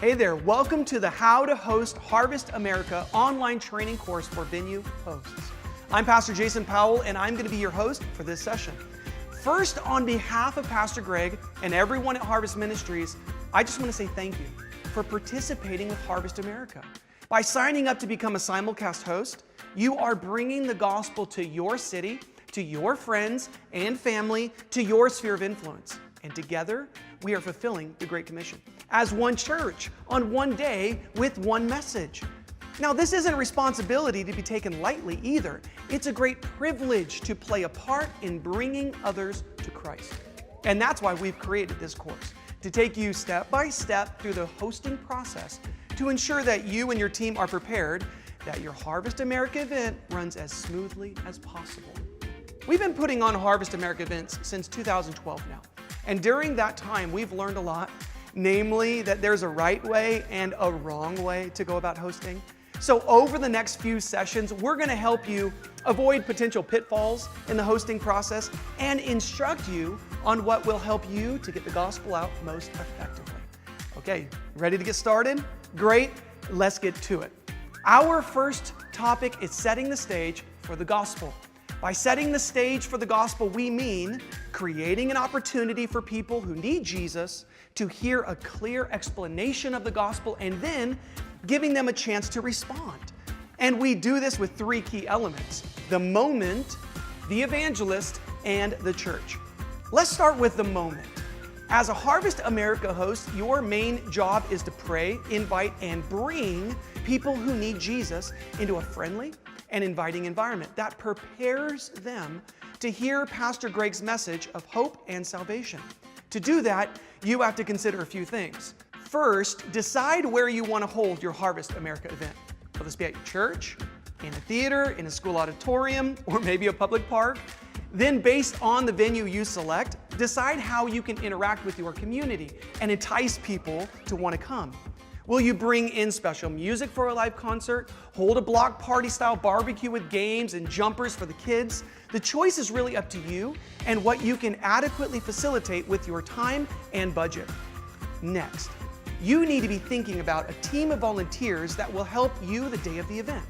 Hey there, welcome to the How to Host Harvest America online training course for venue hosts. I'm Pastor Jason Powell, and I'm going to be your host for this session. First, on behalf of Pastor Greg and everyone at Harvest Ministries, I just want to say thank you for participating with Harvest America. By signing up to become a simulcast host, you are bringing the gospel to your city, to your friends and family, to your sphere of influence. And together, we are fulfilling the Great Commission as one church on one day with one message. Now, this isn't a responsibility to be taken lightly either. It's a great privilege to play a part in bringing others to Christ. And that's why we've created this course, to take you step by step through the hosting process to ensure that you and your team are prepared, that your Harvest America event runs as smoothly as possible. We've been putting on Harvest America events since 2012 now. And during that time, we've learned a lot, namely that there's a right way and a wrong way to go about hosting. So over the next few sessions, we're going to help you avoid potential pitfalls in the hosting process and instruct you on what will help you to get the gospel out most effectively. Okay, ready to get started? Great, let's get to it. Our first topic is setting the stage for the gospel. By setting the stage for the gospel, we mean creating an opportunity for people who need Jesus to hear a clear explanation of the gospel and then giving them a chance to respond. And we do this with three key elements: the moment, the evangelist, and the church. Let's start with the moment. As a Harvest America host, your main job is to pray, invite, and bring people who need Jesus into a friendly and inviting environment that prepares them to hear Pastor Greg's message of hope and salvation. To do that, you have to consider a few things. First, decide where you want to hold your Harvest America event. Will this be at your church, in a theater, in a school auditorium, or maybe a public park? Then, based on the venue you select, decide how you can interact with your community and entice people to want to come. Will you bring in special music for a live concert? Hold a block party style barbecue with games and jumpers for the kids? The choice is really up to you and what you can adequately facilitate with your time and budget. Next, you need to be thinking about a team of volunteers that will help you the day of the event.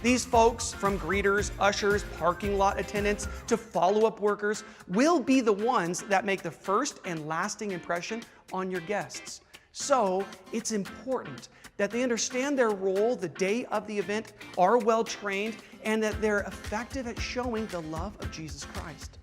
These folks, from greeters, ushers, parking lot attendants, to follow-up workers, will be the ones that make the first and lasting impression on your guests. So it's important that they understand their role the day of the event, are well trained, and that they're effective at showing the love of Jesus Christ.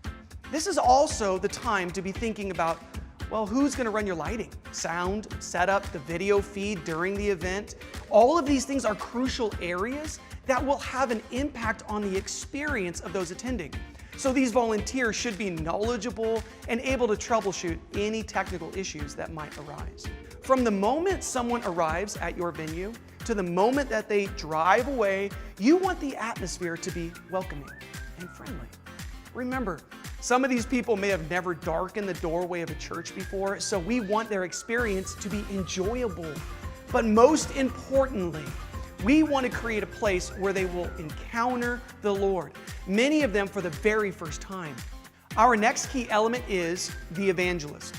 This is also the time to be thinking about, well, who's going to run your lighting, sound, setup, the video feed during the event? All of these things are crucial areas that will have an impact on the experience of those attending. So these volunteers should be knowledgeable and able to troubleshoot any technical issues that might arise. From the moment someone arrives at your venue to the moment that they drive away, you want the atmosphere to be welcoming and friendly. Remember, some of these people may have never darkened the doorway of a church before, so we want their experience to be enjoyable. But most importantly, we want to create a place where they will encounter the Lord, many of them for the very first time. Our next key element is the evangelist.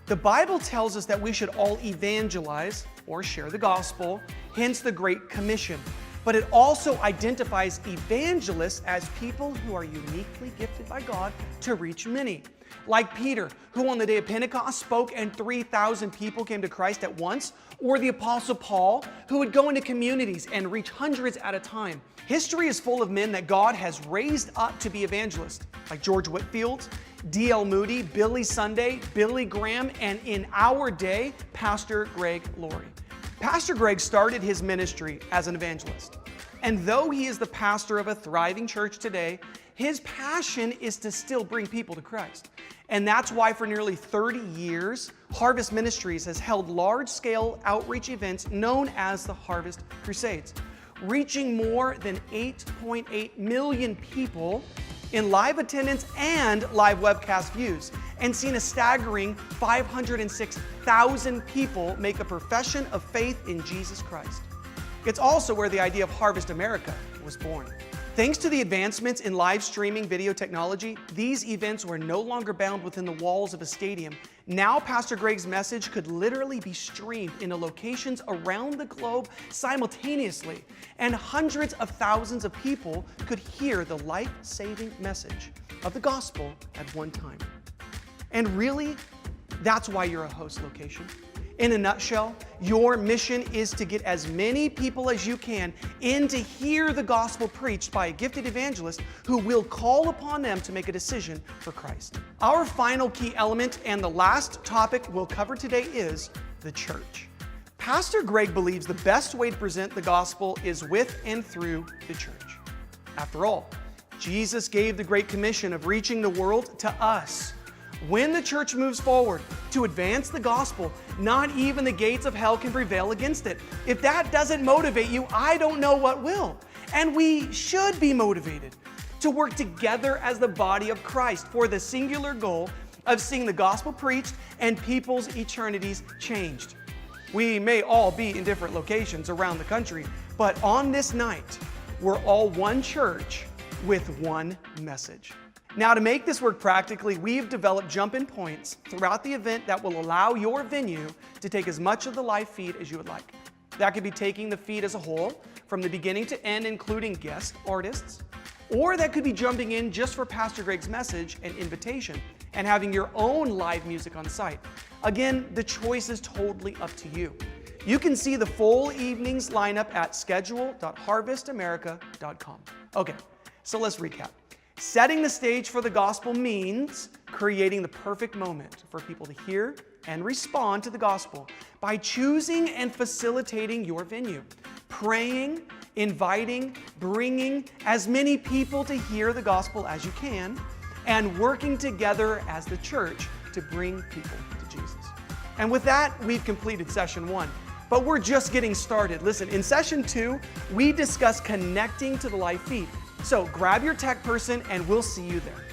The Bible tells us that we should all evangelize or share the gospel, hence the Great Commission. But it also identifies evangelists as people who are uniquely gifted by God to reach many. Like Peter, who on the day of Pentecost spoke and 3,000 people came to Christ at once, or the Apostle Paul, who would go into communities and reach hundreds at a time. History is full of men that God has raised up to be evangelists, like George Whitefield, D.L. Moody, Billy Sunday, Billy Graham, and in our day, Pastor Greg Laurie. Pastor Greg started his ministry as an evangelist. And though he is the pastor of a thriving church today, his passion is to still bring people to Christ. And that's why for nearly 30 years, Harvest Ministries has held large-scale outreach events known as the Harvest Crusades, reaching more than 8.8 million people in live attendance and live webcast views, and seen a staggering 506,000 people make a profession of faith in Jesus Christ. It's also where the idea of Harvest America was born. Thanks to the advancements in live streaming video technology, these events were no longer bound within the walls of a stadium. Now Pastor Greg's message could literally be streamed into locations around the globe simultaneously, and hundreds of thousands of people could hear the life-saving message of the gospel at one time. And really, that's why you're a host location. In a nutshell, your mission is to get as many people as you can in to hear the gospel preached by a gifted evangelist who will call upon them to make a decision for Christ. Our final key element and the last topic we'll cover today is the church. Pastor Greg believes the best way to present the gospel is with and through the church. After all, Jesus gave the Great Commission of reaching the world to us. When the church moves forward to advance the gospel, not even the gates of hell can prevail against it. If that doesn't motivate you, I don't know what will. And we should be motivated to work together as the body of Christ for the singular goal of seeing the gospel preached and people's eternities changed. We may all be in different locations around the country, but on this night, we're all one church with one message. Now, to make this work practically, we've developed jump-in points throughout the event that will allow your venue to take as much of the live feed as you would like. That could be taking the feed as a whole, from the beginning to end, including guest artists, or that could be jumping in just for Pastor Greg's message and invitation, and having your own live music on site. Again, the choice is totally up to you. You can see the full evening's lineup at schedule.harvestamerica.com. Okay, so let's recap. Setting the stage for the gospel means creating the perfect moment for people to hear and respond to the gospel by choosing and facilitating your venue, praying, inviting, bringing as many people to hear the gospel as you can, and working together as the church to bring people to Jesus. And with that, we've completed session 1. But we're just getting started. Listen, in session 2, we discuss connecting to the live feed. So grab your tech person and we'll see you there.